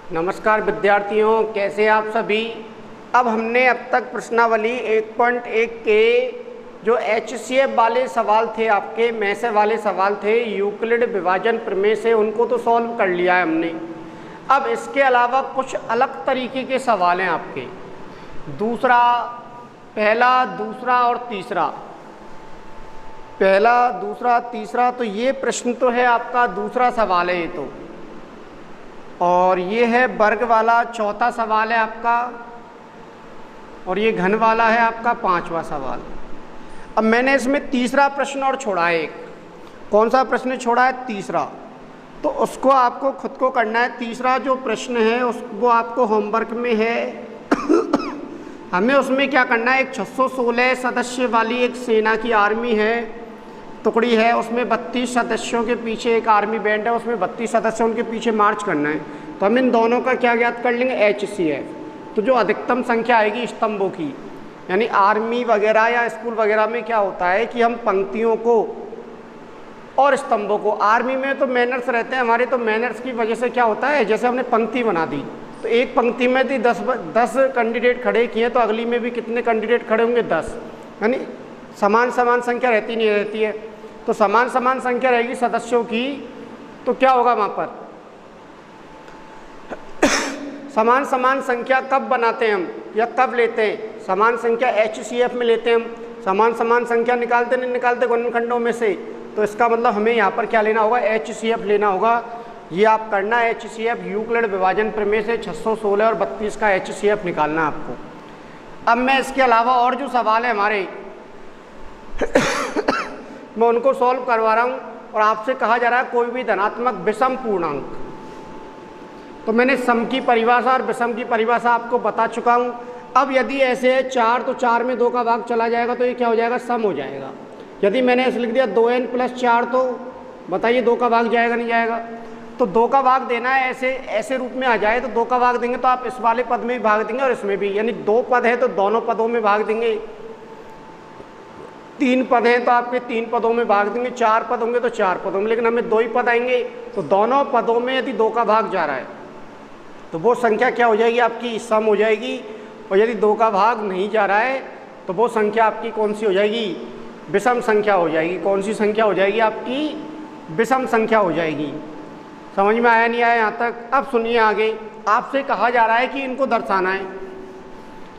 नमस्कार विद्यार्थियों, कैसे आप सभी। अब हमने अब तक प्रश्नावली 1.1 के जो HCF वाले सवाल थे, आपके मैसे वाले सवाल थे यूक्लिड विभाजन प्रमेय से, उनको तो सॉल्व कर लिया है हमने। अब इसके अलावा कुछ अलग तरीके के सवाल हैं आपके, पहला, दूसरा और तीसरा। पहला, दूसरा, तीसरा, तो ये प्रश्न तो है आपका दूसरा सवाल है ये तो, और ये है वर्ग वाला चौथा सवाल है आपका, और ये घन वाला है आपका पांचवा सवाल। अब मैंने इसमें तीसरा प्रश्न और छोड़ा है एक। कौन सा प्रश्न छोड़ा है? तीसरा। तो उसको आपको खुद को करना है। तीसरा जो प्रश्न है वो आपको होमवर्क में है। हमें उसमें क्या करना है, एक 616 सदस्य वाली एक सेना की आर्मी है, टुकड़ी है, उसमें 32 सदस्यों के पीछे एक आर्मी बैंड है, उसमें 32 सदस्य उनके पीछे मार्च करना है। तो हम इन दोनों का क्या ज्ञात कर लेंगे? HCF। तो जो अधिकतम संख्या आएगी स्तंभों की, यानी आर्मी वगैरह या स्कूल वगैरह में क्या होता है कि हम पंक्तियों को और स्तंभों को, आर्मी में तो मैनर्स रहते हैं हमारे, तो मैनर्स की वजह से क्या होता है, जैसे हमने पंक्ति बना दी तो एक पंक्ति में थी 10 कैंडिडेट खड़े किए, तो अगली में भी कितने कैंडिडेट खड़े होंगे? 10। यानी समान संख्या रहती नहीं रहती है। तो समान संख्या रहेगी सदस्यों की, तो क्या होगा वहाँ पर समान संख्या कब बनाते हैं हम या कब लेते हैं? समान संख्या HCF में लेते हैं हम। समान संख्या निकालते नहीं निकालते गुणनखंडों में से। तो इसका मतलब हमें यहाँ पर क्या लेना होगा? HCF लेना होगा। ये आप करना है HCF, यूक्लिड विभाजन प्रमेय से 616 और 32 का HCF निकालना है आपको। अब मैं इसके अलावा और जो सवाल है हमारे मैं उनको सॉल्व करवा रहा हूँ, और आपसे कहा जा रहा है कोई भी धनात्मक विषम पूर्णांक। तो मैंने सम की परिभाषा और विषम की परिभाषा आपको बता चुका हूँ। अब यदि ऐसे है 4, तो 4 में 2 का भाग चला जाएगा, तो ये क्या हो जाएगा? सम हो जाएगा। यदि मैंने ऐसे लिख दिया 2n + 4, तो बताइए 2 का भाग जाएगा नहीं जाएगा? तो 2 का भाग देना है, ऐसे रूप में आ जाए तो 2 का भाग देंगे, तो आप इस वाले पद में भी भाग देंगे और इसमें भी, यानी 2 पद है तो दोनों पदों में भाग देंगे। 3 पद हैं तो आपके 3 पदों में भाग देंगे। 4 पद होंगे तो 4 पदों में, लेकिन हमें 2 ही पद आएंगे। तो दोनों पदों में यदि 2 का भाग जा रहा है तो वो संख्या क्या हो जाएगी? आपकी सम हो जाएगी। और यदि 2 का भाग नहीं जा रहा है तो वो संख्या आपकी कौन सी हो जाएगी? विषम संख्या हो जाएगी। कौन सी संख्या हो जाएगी? आपकी विषम संख्या हो जाएगी। समझ में आया नहीं आया यहाँ तक? अब सुनिए आगे। आपसे कहा जा रहा है कि इनको दर्शाना है।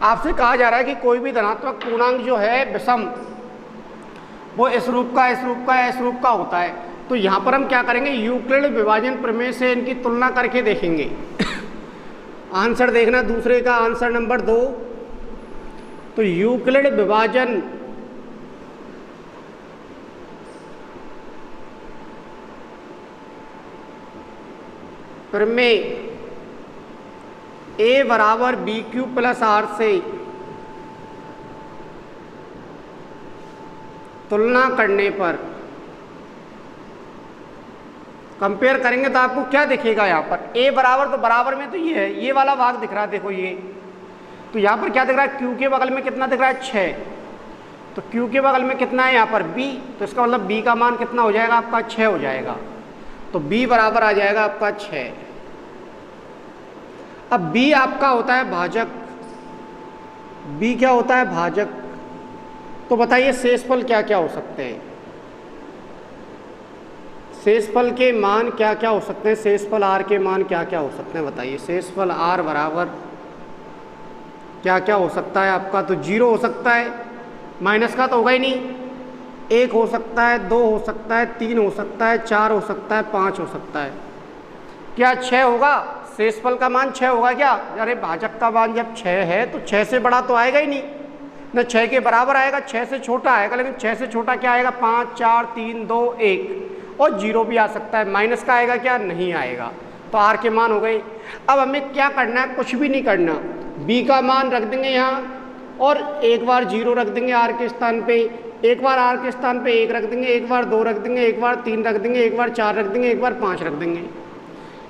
आपसे कहा जा रहा है कि कोई भी धनात्मक पूर्णांक जो है विषम, वो इस रूप का होता है। तो यहाँ पर हम क्या करेंगे? यूक्लिड विभाजन प्रमेय से इनकी तुलना करके देखेंगे। आंसर देखना दूसरे का, आंसर नंबर 2। तो यूक्लिड विभाजन प्रमेय A = BQ + R से तुलना करने पर कंपेयर करेंगे तो आपको क्या दिखेगा? यहाँ पर A बराबर, तो बराबर में तो ये है, ये वाला भाग दिख रहा है, देखो ये। तो यहाँ पर क्या दिख रहा है? Q के बगल में कितना दिख रहा है? 6। तो Q के बगल में कितना है यहाँ पर? B। तो इसका मतलब B का मान कितना हो जाएगा? आपका 6 हो जाएगा। तो B बराबर आ जाएगा आपका 6। अब B आपका होता है भाजक। B क्या होता है? भाजक। तो बताइए शेषफल क्या क्या हो सकते हैं? शेषफल के मान क्या क्या हो सकते हैं? शेषफल R के मान क्या क्या हो सकते हैं? बताइए। शेषफल R बराबर क्या क्या हो सकता है आपका? तो 0 हो सकता है, माइनस का तो होगा ही नहीं। 1 हो सकता है, 2 हो सकता है, 3 हो सकता है, 4 हो सकता है, 5 हो सकता है। क्या 6 होगा? शेषफल का मान 6 होगा क्या? अरे भाजक का मान जब 6 है तो 6 से बड़ा तो आएगा ही नहीं ना, 6 के बराबर आएगा, 6 से छोटा आएगा। लेकिन 6 से छोटा क्या आएगा? 5, 4, 3, 2, 1, और 0 भी आ सकता है। माइनस का आएगा क्या? नहीं आएगा। तो R के मान हो गए। अब हमें क्या करना है? कुछ भी नहीं करना। B का मान रख देंगे यहाँ, और एक बार 0 रख देंगे R के स्थान पे, एक बार R के स्थान पे 1 रख देंगे, एक बार 2 रख देंगे, एक बार 3 रख देंगे, एक बार 4 रख देंगे, एक बार 5 रख देंगे।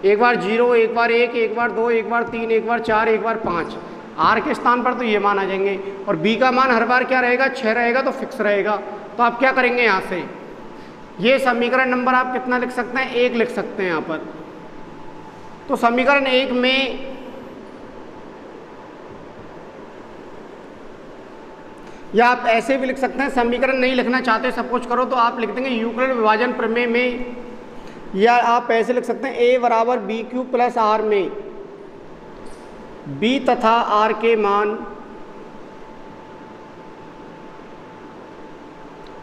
एक बार 0, एक बार 1, एक बार 2, एक बार 3, एक बार 4, एक बार 5। R के स्थान पर तो ये मान आ जाएंगे। और B का मान हर बार क्या रहेगा? 6 रहेगा, तो फिक्स रहेगा। तो आप क्या करेंगे? यहाँ से ये समीकरण नंबर आप कितना लिख सकते हैं? 1 लिख सकते हैं यहाँ पर। तो समीकरण 1 में या आप ऐसे भी लिख सकते हैं, समीकरण नहीं लिखना चाहते सपोज करो तो आप लिख देंगे यूक्लिड विभाजन प्रमेय में, या आप ऐसे लिख सकते हैं a बराबर बी क्यू प्लस आर में b तथा r के मान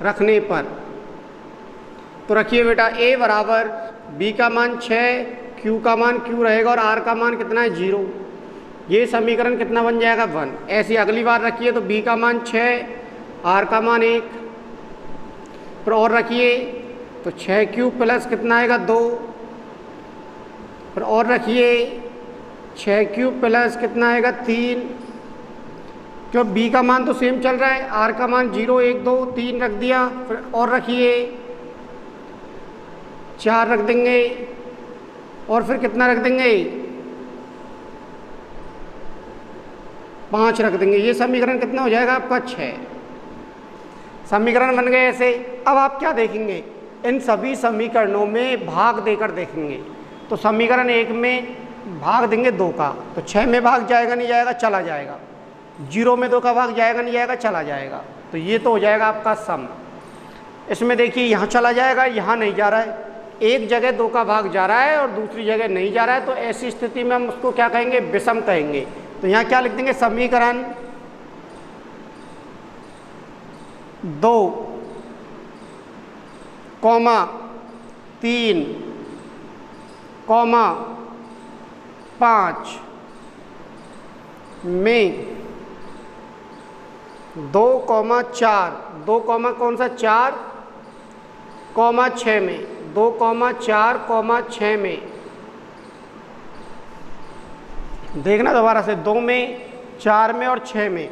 रखने पर। तो रखिए बेटा, a बराबर b का मान 6, q का मान q रहेगा और r का मान कितना है 0। ये समीकरण कितना बन जाएगा 1। ऐसी अगली बार रखिए तो b का मान 6, r का मान 1, फिर और रखिए तो 6q प्लस कितना आएगा 2, फिर और रखिए 6q प्लस कितना आएगा 3, क्यों b का मान तो सेम चल रहा है, r का मान 0 1 2 3 रख दिया, फिर और रखिए 4 रख देंगे और फिर कितना रख देंगे 5 रख देंगे। ये समीकरण कितना हो जाएगा आपका 6। समीकरण बन गए ऐसे। अब आप क्या देखेंगे, इन सभी समीकरणों में भाग देकर देखेंगे। तो समीकरण 1 में भाग देंगे 2 का, तो 6 में भाग जाएगा नहीं जाएगा, चला जाएगा। 0 में 2 का भाग जाएगा नहीं जाएगा, चला जाएगा। तो ये तो हो जाएगा आपका सम। इसमें देखिए यहाँ चला जाएगा, यहाँ नहीं जा रहा है, एक जगह 2 का भाग जा रहा है और दूसरी जगह नहीं जा रहा है, तो ऐसी स्थिति में हम उसको क्या कहेंगे, विषम कहेंगे। तो यहाँ क्या लिख देंगे, समीकरण 2, 3, 5 में 2, 4, 2 कौन सा 4, 6 में 2, 4, 6 में देखना दोबारा से, 2 में 4 में और 6 में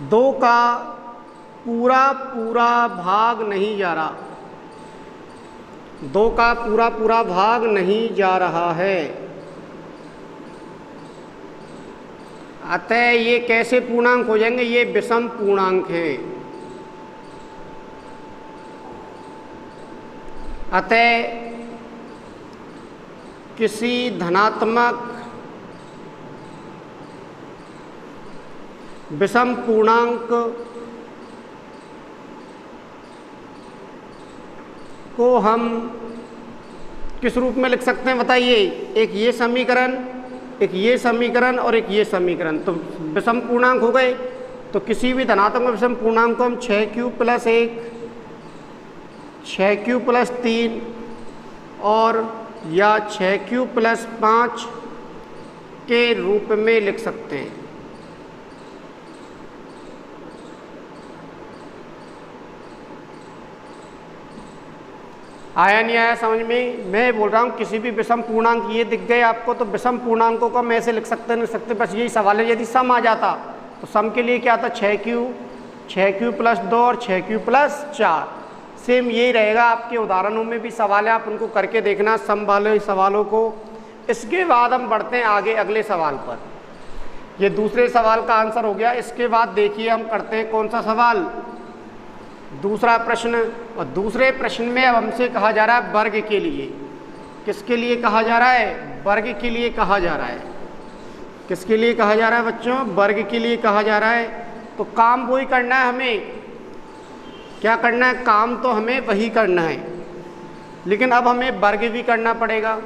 2 का पूरा भाग नहीं जा रहा, 2 का पूरा भाग नहीं जा रहा है। अतः ये कैसे पूर्णांक हो जाएंगे, ये विषम पूर्णांक है। अतः किसी धनात्मक विषम पूर्णांक को हम किस रूप में लिख सकते हैं बताइए। एक ये समीकरण, एक ये समीकरण और एक ये समीकरण, तो विषम पूर्णांक हो गए। तो किसी भी धनात्मक विषम पूर्णांक को हम 6q प्लस 1, 6q प्लस 3 और या 6q प्लस 5 के रूप में लिख सकते हैं। आया नहीं आया समझ में? मैं बोल रहा हूँ किसी भी विषम पूर्णांक ये दिख गए आपको, तो विषम पूर्णांकों को हम ऐसे लिख सकते नहीं सकते, बस यही सवाल है। यदि सम आ जाता तो सम के लिए क्या था, 6q प्लस 2 और 6q प्लस 4। सेम यही रहेगा आपके उदाहरणों में भी सवाल है, आप उनको करके देखना सम वाले सवालों को। इसके बाद हम बढ़ते हैं आगे अगले सवाल पर। ये दूसरे सवाल का आंसर हो गया। इसके बाद देखिए हम करते हैं कौन सा सवाल, दूसरा प्रश्न। और दूसरे प्रश्न में अब हमसे कहा जा रहा है वर्ग के लिए। किसके लिए कहा जा रहा है, वर्ग के लिए कहा जा रहा है। किसके लिए कहा जा रहा है बच्चों, वर्ग के लिए कहा जा रहा है। तो काम वही करना है हमें, क्या करना है, काम तो हमें वही करना है, लेकिन अब हमें वर्ग भी करना पड़ेगा।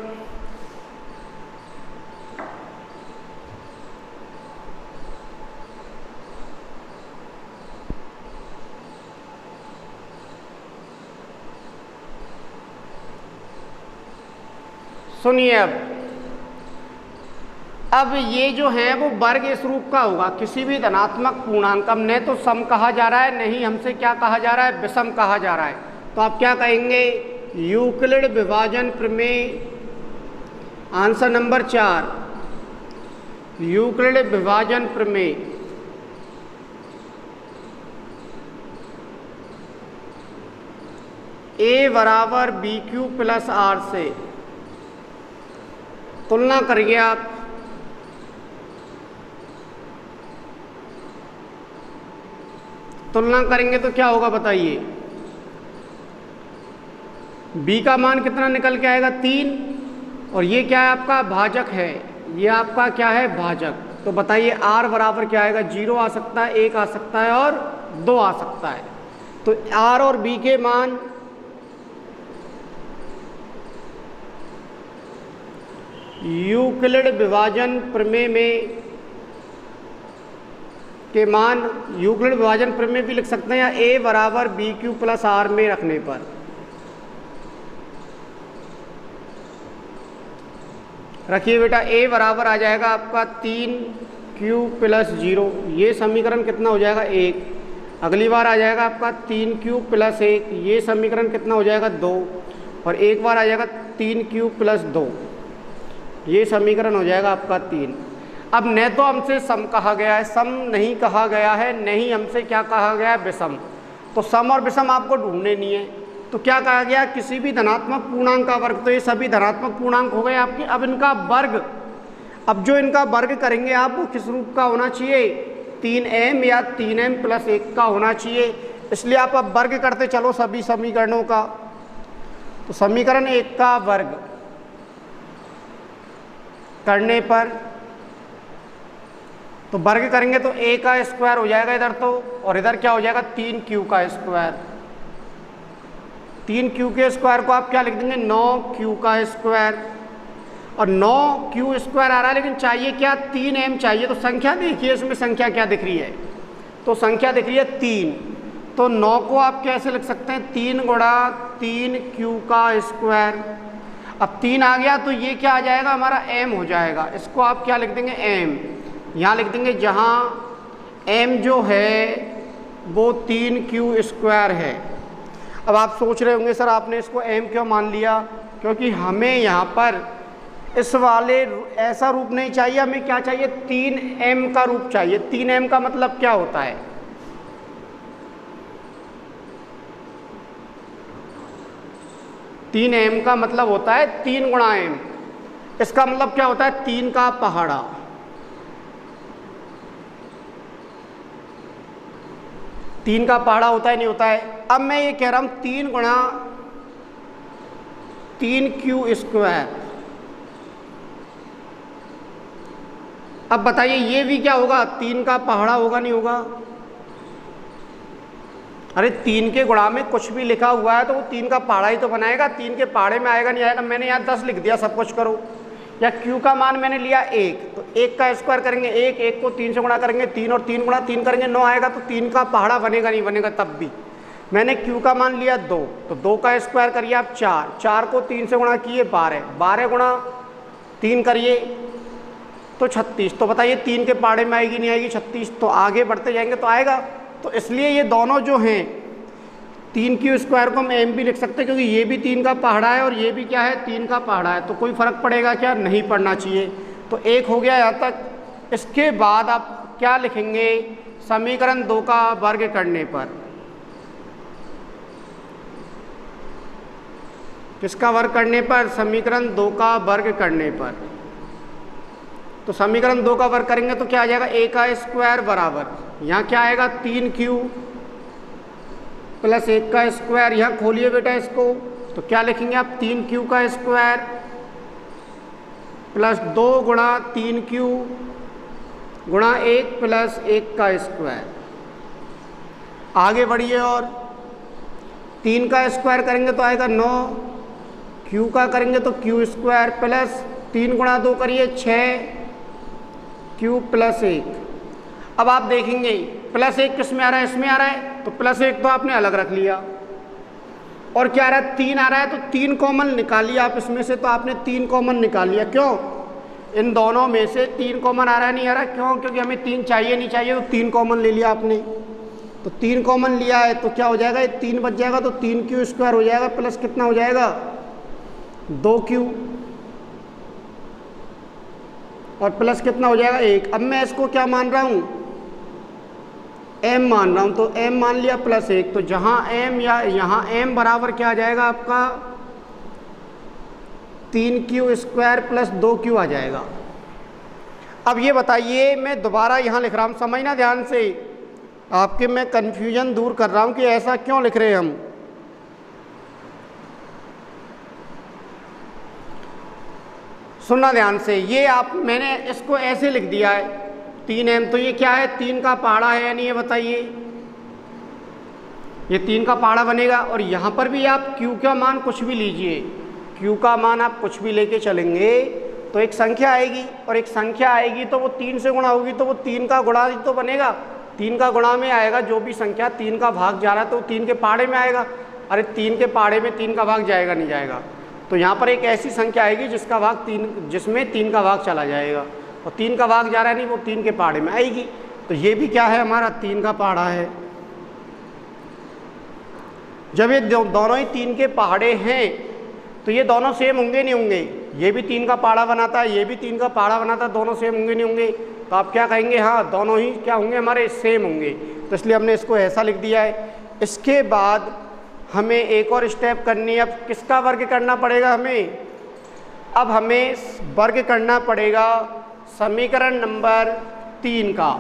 सुनिए अब ये जो है वो वर्ग इस रूप का होगा। किसी भी धनात्मक पूर्णांक, न तो सम कहा जा रहा है, नहीं हमसे क्या कहा जा रहा है, विषम कहा जा रहा है। तो आप क्या कहेंगे, यूक्लिड विभाजन प्रमेय, आंसर नंबर 4, यूक्लिड विभाजन प्रमेय a बराबर बी क्यू प्लस आर से तुलना करिए आप। तुलना करेंगे तो क्या होगा बताइए, बी का मान कितना निकल के आएगा 3, और ये क्या है आपका भाजक है, ये आपका क्या है भाजक। तो बताइए आर बराबर क्या आएगा, 0 आ सकता है, 1 आ सकता है और 2 आ सकता है। तो आर और बी के मान यूक्लिड विभाजन प्रमेय में के मान यूक्लिड विभाजन प्रमेय भी लिख सकते हैं, या ए बराबर बी क्यू प्लस आर में रखने पर। रखिए बेटा, ए बराबर आ जाएगा आपका 3q प्लस 0, ये समीकरण कितना हो जाएगा 1। अगली बार आ जाएगा आपका 3q प्लस 1, ये समीकरण कितना हो जाएगा 2, और एक बार आ जाएगा 3q प्लस 2, ये समीकरण हो जाएगा आपका 3। अब न तो हमसे सम कहा गया है, सम नहीं कहा गया है, नहीं हमसे क्या कहा गया है, विषम। तो सम और विषम आपको ढूंढने नहीं है। तो क्या कहा गया, किसी भी धनात्मक पूर्णांक का वर्ग, तो ये सभी धनात्मक पूर्णांक हो गए आपके। अब इनका वर्ग, अब जो इनका वर्ग करेंगे आप, वो किस रूप का होना चाहिए, 3m या 3m प्लस 1 का होना चाहिए। इसलिए आप अब वर्ग करते चलो सभी समीकरणों का। तो समीकरण 1 का वर्ग करने पर, तो वर्ग करेंगे तो a का स्क्वायर हो जाएगा इधर, तो और इधर क्या हो जाएगा 3q का स्क्वायर। 3q के स्क्वायर को आप क्या लिख देंगे, 9q का स्क्वायर, और 9q स्क्वायर आ रहा है, लेकिन चाहिए क्या 3m चाहिए। तो संख्या देखिए इसमें संख्या क्या दिख रही है, तो संख्या दिख रही है 3। तो 9 को आप कैसे लिख सकते हैं, 3 गुणा 3q का स्क्वायर। अब 3 आ गया तो ये क्या आ जाएगा हमारा m हो जाएगा। इसको आप क्या लिख देंगे m, यहाँ लिख देंगे, जहाँ m जो है वो 3q स्क्वायर है। अब आप सोच रहे होंगे सर आपने इसको m क्यों मान लिया, क्योंकि हमें यहाँ पर इस वाले ऐसा रूप नहीं चाहिए, हमें क्या चाहिए 3m का रूप चाहिए। 3m का मतलब क्या होता है, तीन m का मतलब होता है 3 गुणा m। इसका मतलब क्या होता है 3 का पहाड़ा। तीन का पहाड़ा होता है नहीं होता है। अब मैं ये कह रहा हूँ 3 गुणा 3q स्क्वायर। अब बताइए ये भी क्या होगा, 3 का पहाड़ा होगा नहीं होगा। अरे 3 के गुणा में कुछ भी लिखा हुआ है तो वो 3 का पहाड़ा ही तो बनाएगा, 3 के पहाड़े में आएगा नहीं आएगा। मैंने यहाँ 10 लिख दिया, सब कुछ करो। या q का मान मैंने लिया 1, तो 1 का स्क्वायर करेंगे 1, 1 को 3 से गुणा करेंगे 3, और 3 गुणा 3 करेंगे 9 आएगा। तो 3 का पहाड़ा बनेगा नहीं बनेगा तब भी। मैंने q का मान लिया 2, तो 2 का स्क्वायर करिए आप 4, 4 को 3 से गुणा किए 12, 12 गुणा 3 करिए तो 36। तो बताइए 3 के पहाड़े में आएगी नहीं आएगी 36। तो आगे बढ़ते जाएंगे तो आएगा। तो इसलिए ये दोनों जो हैं 3q स्क्वायर को हम m भी लिख सकते हैं, क्योंकि ये भी 3 का पहाड़ा है और ये भी क्या है 3 का पहाड़ा है। तो कोई फ़र्क पड़ेगा क्या, नहीं पड़ना चाहिए। तो 1 हो गया यहाँ तक। इसके बाद आप क्या लिखेंगे, समीकरण 2 का वर्ग करने पर। किसका वर्ग करने पर, समीकरण 2 का वर्ग करने पर। तो समीकरण 2 का वर्ग करेंगे तो क्या आ जाएगा, a का स्क्वायर बराबर, यहाँ क्या आएगा 3q प्लस 1 का स्क्वायर। यहाँ खोलिए बेटा इसको, तो क्या लिखेंगे आप 3q का स्क्वायर प्लस 2 गुणा 3q गुणा 1 प्लस 1 का स्क्वायर। आगे बढ़िए और 3 का स्क्वायर करेंगे तो आएगा 9, q का करेंगे तो q स्क्वायर प्लस 3 गुणा 2 करिए 6q प्लस 1। अब आप देखेंगे प्लस 1 किस में आ रहा है, इसमें आ रहा है, तो प्लस 1 तो आपने अलग रख लिया। और क्या आ रहा है, 3 आ रहा है, तो 3 कॉमन निकालिए आप इसमें से। तो आपने 3 कॉमन निकाल लिया, क्यों, इन दोनों में से 3 कॉमन आ रहा है नहीं आ रहा, क्यों, क्योंकि हमें 3 चाहिए नहीं चाहिए, तो 3 कॉमन ले लिया आपने। तो 3 कॉमन लिया है तो क्या हो जाएगा, ये 3 बच जाएगा, तो 3q स्क्वायर हो जाएगा प्लस कितना हो जाएगा 2q, और प्लस कितना हो जाएगा 1। अब मैं इसको क्या मान रहा हूँ, m मान रहा हूँ, तो m मान लिया प्लस 1। तो जहाँ m या यहाँ m बराबर क्या आ जाएगा आपका 3q स्क्वायर प्लस 2q आ जाएगा। अब ये बताइए, मैं दोबारा यहाँ लिख रहा हूँ, समझना ध्यान से, आपके मैं कन्फ्यूजन दूर कर रहा हूँ कि ऐसा क्यों लिख रहे हैं हम। सुनना ध्यान से, ये आप मैंने इसको ऐसे लिख दिया है 3m, तो ये क्या है 3 का पहाड़ा है या नहीं, ये बताइए। ये 3 का पहाड़ा बनेगा। और यहाँ पर भी आप q का मान कुछ भी लीजिए, q का मान आप कुछ भी लेके चलेंगे तो एक संख्या आएगी, और एक संख्या आएगी तो वो 3 से गुणा होगी, तो वो 3 का गुणा ही तो बनेगा। 3 का गुणा में आएगा, जो भी संख्या 3 का भाग जा रहा है तो वो 3 के पहाड़े में आएगा। अरे 3 के पहाड़े में 3 का भाग जाएगा नहीं जाएगा, तो यहाँ पर एक ऐसी संख्या आएगी जिसका भाग 3, जिसमें 3 का भाग चला जाएगा, और 3 का भाग जा रहा है नहीं, वो 3 के पहाड़े में आएगी। तो ये भी क्या है हमारा 3 का पहाड़ा है। जब ये दोनों ही 3 के पहाड़े हैं तो ये दोनों सेम होंगे नहीं होंगे, ये भी 3 का पहाड़ा बनाता है, ये भी 3 का पहाड़ा बनाता है, दोनों सेम होंगे नहीं होंगे, तो आप क्या कहेंगे, हाँ दोनों ही क्या होंगे हमारे सेम होंगे। तो इसलिए हमने इसको ऐसा लिख दिया है। इसके बाद हमें एक और स्टेप करनी है। अब किसका वर्ग करना पड़ेगा हमें, अब हमें वर्ग करना पड़ेगा समीकरण नंबर 3 का।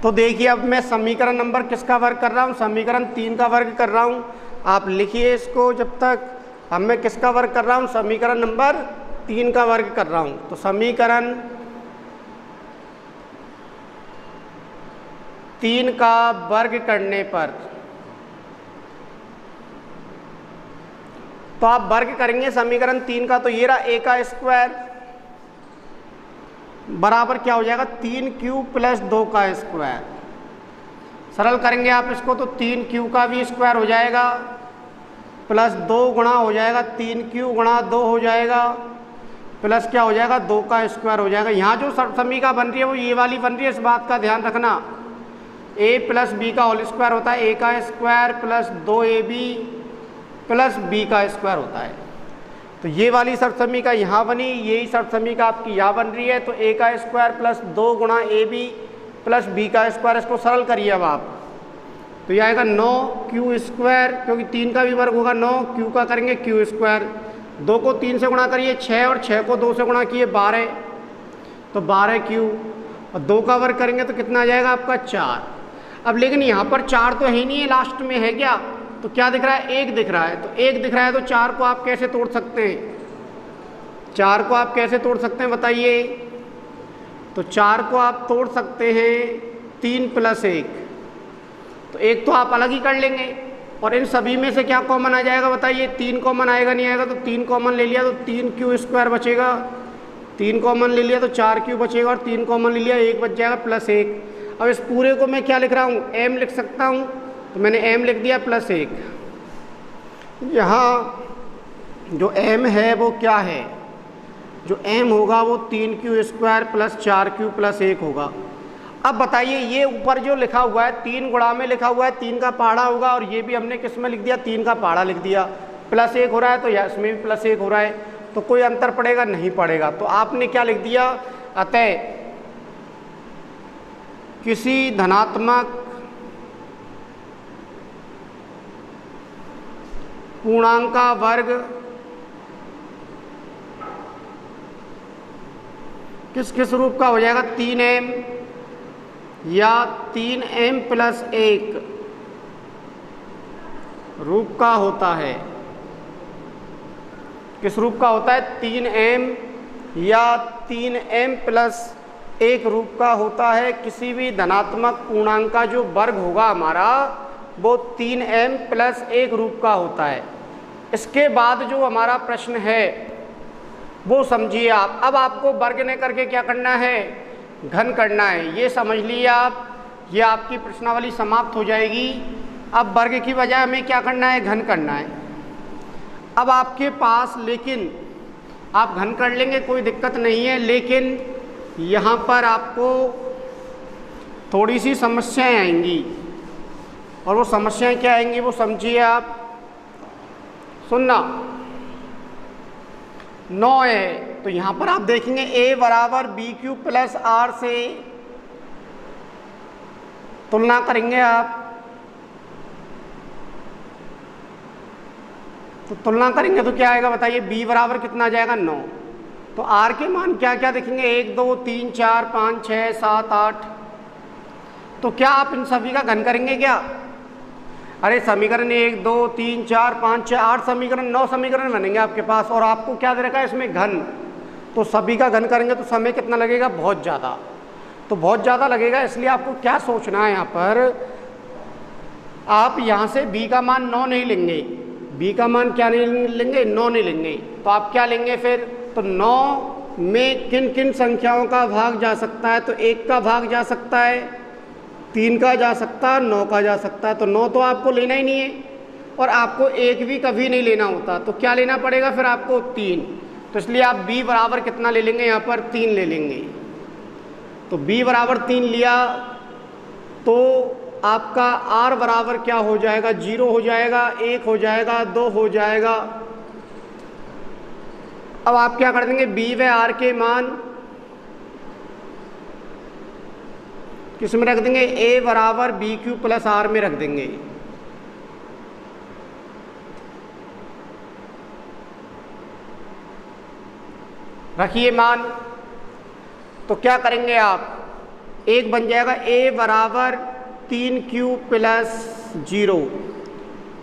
तो देखिए अब मैं समीकरण नंबर किसका वर्ग कर रहा हूँ, समीकरण 3 का वर्ग कर रहा हूँ। आप लिखिए इसको जब तक। अब मैं किसका वर्ग कर रहा हूँ, समीकरण नंबर 3 का वर्ग कर रहा हूँ। तो समीकरण 3 का वर्ग करने पर, तो आप वर्ग करेंगे समीकरण 3 का, तो ये रहा a का स्क्वायर बराबर क्या हो जाएगा 3q प्लस 2 का स्क्वायर। सरल करेंगे आप इसको तो 3q का भी स्क्वायर हो जाएगा प्लस 2 गुणा हो जाएगा 3q गुणा 2 हो जाएगा प्लस क्या हो जाएगा 2 का स्क्वायर हो जाएगा। यहाँ जो समीकरण बन रही है वो ये वाली बन रही है, इस बात का ध्यान रखना। a प्लस बी का होल स्क्वायर होता है a का square plus 2ab plus b का स्क्वायर होता है। तो ये वाली समीकरण यहाँ बनी, यही समीकरण आपकी यहाँ बन रही है। तो a का स्क्वायर प्लस 2 गुणा ab प्लस b का स्क्वायर, इसको सरल करिए अब आप। तो यह आएगा 9q स्क्वायर, क्योंकि 3 का भी वर्ग होगा 9q का करेंगे q स्क्वायर, 2 को 3 से गुणा करिए 6 और 6 को 2 से गुणा किए 12, तो 12q, और 2 का वर्ग करेंगे तो कितना आ जाएगा आपका 4। अब लेकिन यहाँ पर 4 तो है नहीं है, लास्ट में है क्या, तो क्या दिख रहा है 1 दिख रहा है। तो 1 दिख रहा है तो 4 को आप कैसे तोड़ सकते हैं, 4 को आप कैसे तोड़ सकते हैं बताइए। तो 4 को आप तोड़ सकते हैं 3 प्लस 1, तो 1 तो आप अलग ही कर लेंगे, और इन सभी में से क्या कॉमन आ जाएगा बताइए, 3 कॉमन आएगा नहीं आएगा, तो 3 कॉमन ले लिया तो 3q स्क्वायर बचेगा, 3 कॉमन ले लिया तो 4q बचेगा, और 3 कॉमन ले लिया 1 बच जाएगा प्लस 1। अब इस पूरे को मैं क्या लिख रहा हूँ, m लिख सकता हूँ, तो मैंने m लिख दिया प्लस 1। यहाँ जो m है वो क्या है, जो m होगा वो 3q square plus 4q plus 1 होगा। अब बताइए ये ऊपर जो लिखा हुआ है 3 गुणा में लिखा हुआ है 3 का पहाड़ा होगा, और ये भी हमने किस में लिख दिया 3 का पहाड़ा लिख दिया, प्लस 1 हो रहा है तो यह इसमें भी प्लस 1 हो रहा है, तो कोई अंतर पड़ेगा नहीं पड़ेगा। तो आपने क्या लिख दिया, अतः किसी धनात्मक पूर्णांक का वर्ग किस किस रूप का हो जाएगा, 3m या 3m प्लस 1 रूप का होता है। किस रूप का होता है, 3m या 3m प्लस 1 रूप का होता है। किसी भी धनात्मक पूर्णांक का जो वर्ग होगा हमारा वो 3m प्लस 1 रूप का होता है। इसके बाद जो हमारा प्रश्न है वो समझिए आप। अब आपको वर्ग ने करके क्या करना है, घन करना है, ये समझ लिए आप। ये आपकी प्रश्नावली समाप्त हो जाएगी। अब वर्ग की बजाय हमें क्या करना है, घन करना है। अब आपके पास, लेकिन आप घन कर लेंगे कोई दिक्कत नहीं है, लेकिन यहाँ पर आपको थोड़ी सी समस्याएं आएंगी, और वो समस्याएं क्या आएंगी वो समझिए आप। सुनना, 9 है तो यहाँ पर आप देखेंगे a बराबर BQ प्लस R से तुलना करेंगे आप, तो तुलना करेंगे तो क्या आएगा बताइए, b बराबर कितना आ जाएगा 9। तो R के मान क्या क्या देखेंगे, 1 2 3 4 5 6 7 8। तो क्या आप इन सभी का घन करेंगे क्या, अरे समीकरण 1 2 3 4 5 6 8 समीकरण 9 समीकरण बनेंगे आपके पास, और आपको क्या दे रखा है इसमें घन, तो सभी का घन करेंगे तो समय कितना लगेगा, बहुत ज़्यादा, तो बहुत ज़्यादा लगेगा। इसलिए आपको क्या सोचना है यहाँ पर, आप यहाँ से b का मान 9 नहीं लेंगे, b का मान क्या नहीं लेंगे, 9 नहीं लेंगे, तो आप क्या लेंगे फिर, तो 9 में किन किन संख्याओं का भाग जा सकता है, तो 1 का भाग जा सकता है, 3 का जा सकता है, 9 का जा सकता है, तो 9 तो आपको लेना ही नहीं है, और आपको 1 भी कभी नहीं लेना होता, तो क्या लेना पड़ेगा फिर आपको, 3। तो इसलिए आप b बराबर कितना ले लेंगे, यहाँ पर 3 ले लेंगे। तो b बराबर 3 लिया तो आपका r बराबर क्या हो जाएगा, 0 हो जाएगा, 1 हो जाएगा, 2 हो जाएगा। अब आप क्या कर देंगे, b व r के मान किस में रख देंगे, a बराबर बी क्यू प्लस आर में रख देंगे। रखिए मान, तो क्या करेंगे आप, एक बन जाएगा a बराबर 3q प्लस 0,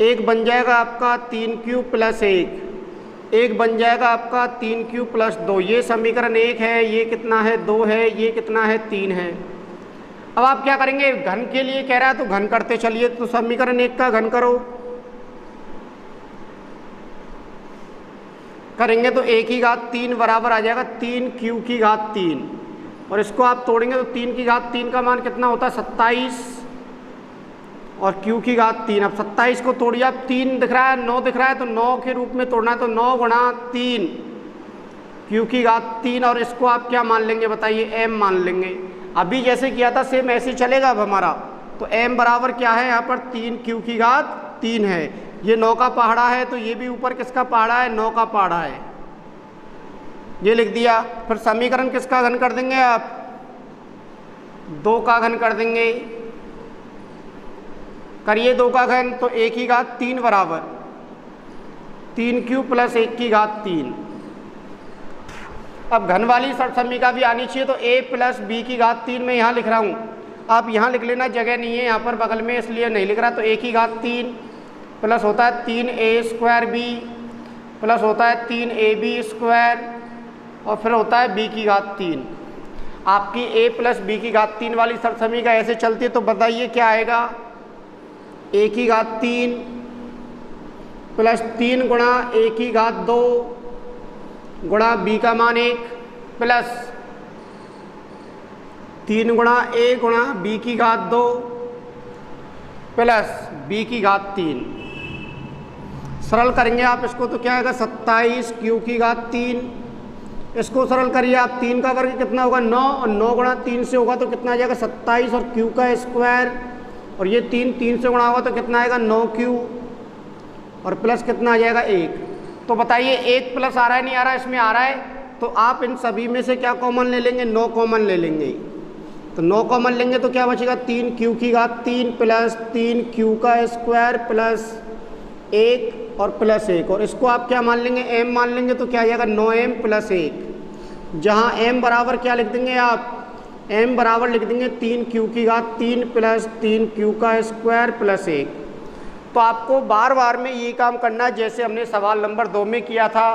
एक बन जाएगा आपका 3q प्लस 1, एक बन जाएगा आपका 3q प्लस 2। ये समीकरण 1 है, ये कितना है, 2 है, ये कितना है, 3 है। अब आप क्या करेंगे, घन के लिए कह रहा है तो घन करते चलिए, तो समीकरण 1 का घन करो, करेंगे तो 1 की घात 3 बराबर आ जाएगा 3q की घात 3, और इसको आप तोड़ेंगे तो 3 की घात 3 का मान कितना होता है, 27, और q की घात 3। अब 27 को तोड़िए, आप 3 दिख रहा है, 9 दिख रहा है, तो 9 के रूप में तोड़ना है, तो 9 गुणा 3 q की घात 3, और इसको आप क्या मान लेंगे बताइए, m मान लेंगे। अभी जैसे किया था सेम ऐसे ही चलेगा अब हमारा, तो m बराबर क्या है यहाँ पर, 3q की घात 3 है। ये 9 का पहाड़ा है, तो ये भी ऊपर किसका पहाड़ा है, 9 का पहाड़ा है, ये लिख दिया। फिर समीकरण किसका घन कर देंगे आप, 2 का घन कर देंगे, करिए 2 का घन, तो 1 की घात 3 बराबर 3q प्लस 1 की घात 3। अब घन वाली समीका भी आनी चाहिए, तो a प्लस बी की घात 3 मैं यहाँ लिख रहा हूँ, आप यहाँ लिख लेना, जगह नहीं है यहाँ पर बगल में इसलिए नहीं लिख रहा। तो 1 की घात 3 प्लस होता है 3a स्क्वायर b प्लस होता है 3ab स्क्वायर, और फिर होता है b की घात 3। आपकी a प्लस बी की घात 3 वाली समीका ऐसे चलती है, तो बताइए क्या आएगा, a की घात 3 प्लस 3 गुणा a की घात 2 गुणा b का मान 1 प्लस 3 गुणा a गुणा b की घात 2 प्लस b की घात 3। सरल करेंगे आप इसको तो क्या आएगा, 27 q की घात 3। इसको सरल करिए आप, 3 का वर्ग कितना होगा, 9, और 9 गुणा 3 से होगा तो कितना आ जाएगा 27, और q का स्क्वायर, और ये 3 से गुणा होगा तो कितना आएगा 9q, और प्लस कितना आ जाएगा 1। तो बताइए 1 प्लस आ रहा है नहीं आ रहा है, इसमें आ रहा है, तो आप इन सभी में से क्या कॉमन ले लेंगे, 9 कॉमन ले लेंगे। तो 9 कॉमन लेंगे तो क्या बचेगा, 3q की घात 3 प्लस 3q का स्क्वायर प्लस 1 और प्लस 1, और इसको आप क्या मान लेंगे, m मान लेंगे, तो क्या आ जाएगा 9m प्लस 1, जहाँ m बराबर क्या लिख देंगे आप, m बराबर लिख देंगे 3q की घात 3 प्लस 3q का स्क्वायर प्लस 1। तो आपको बार बार में ये काम करना है जैसे हमने सवाल नंबर 2 में किया था।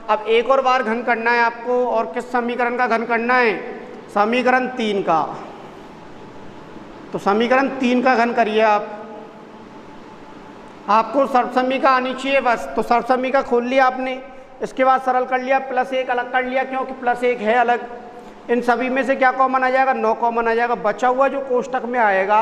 अब एक और बार घन करना है आपको, और किस समीकरण का घन करना है, समीकरण 3 का। तो समीकरण 3 का घन करिए आप, आपको सर्वसमीका आनी चाहिए बस। तो सर्वसमीका खोल लिया आपने, इसके बाद सरल कर लिया, प्लस 1 अलग कर लिया क्योंकि प्लस 1 है अलग। इन सभी में से क्या कॉमन आ जाएगा, 9 कॉमन आ जाएगा। बचा हुआ जो कोष्टक में आएगा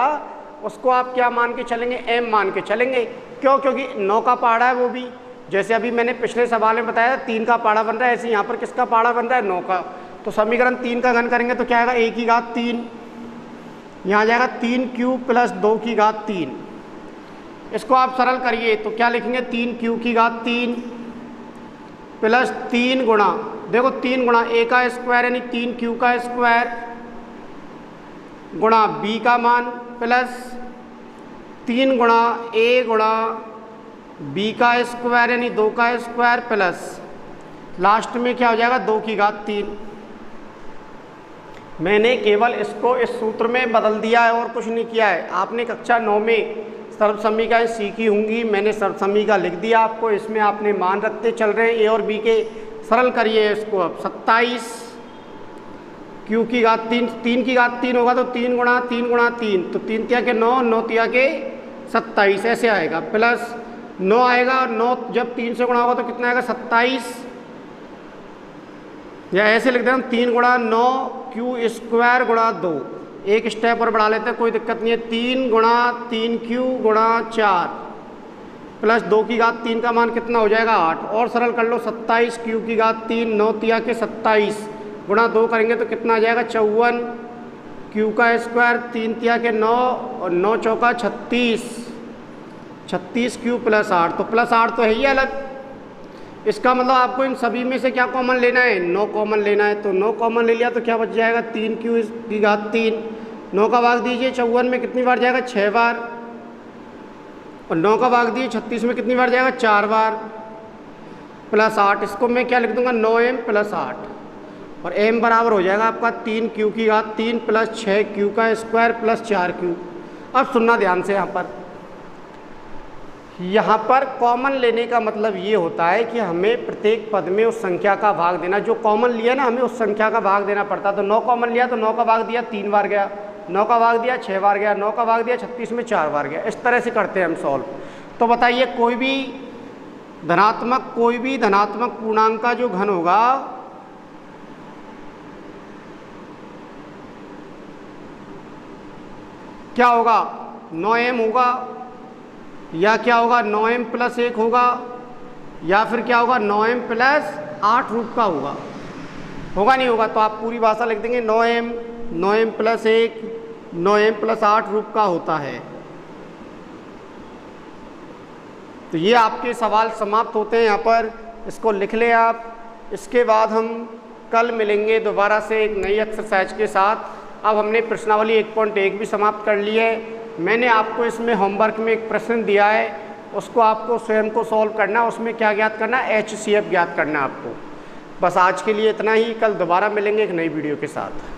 उसको आप क्या मान के चलेंगे, m मान के चलेंगे। क्यों, क्योंकि 9 का पहाड़ा है वो भी, जैसे अभी मैंने पिछले सवाल में बताया था 3 का पहाड़ा बन रहा है, ऐसे यहाँ पर किसका पहाड़ा बन रहा है, 9 का। तो समीकरण 3 का घन करेंगे तो क्या आएगा, 1 की घात 3, यहाँ जाएगा 3q प्लस 2 की घात 3। इसको आप सरल करिए तो क्या लिखेंगे, 3q की घात 3 प्लस 3 गुणा, देखो 3 गुणा a का स्क्वायर यानी 3q का स्क्वायर गुणा b का मान प्लस 3 गुणा a गुणा b का स्क्वायर यानी 2 का स्क्वायर प्लस लास्ट में क्या हो जाएगा 2 की घात 3। मैंने केवल इसको इस सूत्र में बदल दिया है और कुछ नहीं किया है। आपने कक्षा 9 में सर्वसमीकाएं सीखी होंगी, मैंने सर्वसमीका लिख दिया आपको, इसमें आपने मान रखते चल रहे हैं ए और बी के। सरल करिए इसको अब। 27 क्यू की घात 3, 3 की घात 3 होगा तो 3 गुणा 3 गुणा 3, तो 3 तिया के 9, 9 तिया के 27 ऐसे आएगा, प्लस 9 आएगा, और 9 जब 3 से गुणा होगा तो कितना आएगा 27, या ऐसे लिख दें 3 गुणा 9 क्यू स्क्वायर गुणा 2, एक स्टेप और बढ़ा लेते हैं, कोई दिक्कत नहीं है। 3 गुणा 3 क्यू गुणा 4 प्लस 2 की घात 3 का मान कितना हो जाएगा 8, और सरल कर लो 27 क्यू की घात 3, 9 तिया के 27 गुणा 2 करेंगे तो कितना आ जाएगा 54 क्यू का स्क्वायर 3 तिया के 9 और 9 चौका 36, 36 क्यू प्लस 8, तो प्लस 8 तो है ही अलग। इसका मतलब आपको इन सभी में से क्या कॉमन लेना है, 9 कॉमन लेना है, तो 9 कॉमन ले लिया तो क्या बच जाएगा 3 क्यू की घात 3, 9 का भाग दीजिए 54 में कितनी बार जाएगा 6 बार, और 9 का भाग दीजिए 36 में कितनी बार जाएगा 4 बार, प्लस 8, इसको मैं क्या लिख दूंगा 9m प्लस 8, और m बराबर हो जाएगा आपका 3 क्यू की घात 3 प्लस 6 क्यू का स्क्वायर प्लस 4 क्यू। अब सुनना ध्यान से, यहाँ पर कॉमन लेने का मतलब ये होता है कि हमें प्रत्येक पद में उस संख्या का भाग देना, जो कॉमन लिया ना हमें उस संख्या का भाग देना पड़ता। तो 9 कॉमन लिया तो 9 का भाग दिया 3 बार गया, 9 का भाग दिया 6 बार गया, 9 का भाग दिया 36 में 4 बार गया। इस तरह से करते हैं हम सॉल्व। तो बताइए कोई भी धनात्मक पूर्णांक का जो घन होगा क्या होगा 9m होगा, या क्या होगा 9m प्लस 1 होगा, या फिर क्या होगा 9m प्लस 8 रूप का होगा नहीं होगा। तो आप पूरी भाषा लिख देंगे 9m प्लस 1 9m प्लस 8 रूप का होता है। तो ये आपके सवाल समाप्त होते हैं यहाँ पर, इसको लिख लें आप। इसके बाद हम कल मिलेंगे दोबारा से एक नई एक्सरसाइज के साथ। अब हमने प्रश्नावली 1.1 भी समाप्त कर ली है। मैंने आपको इसमें होमवर्क में एक प्रश्न दिया है, उसको आपको स्वयं को सॉल्व करना है। उसमें क्या ज्ञात करना है, HCF ज्ञात करना है आपको। बस आज के लिए इतना ही, कल दोबारा मिलेंगे एक नई वीडियो के साथ।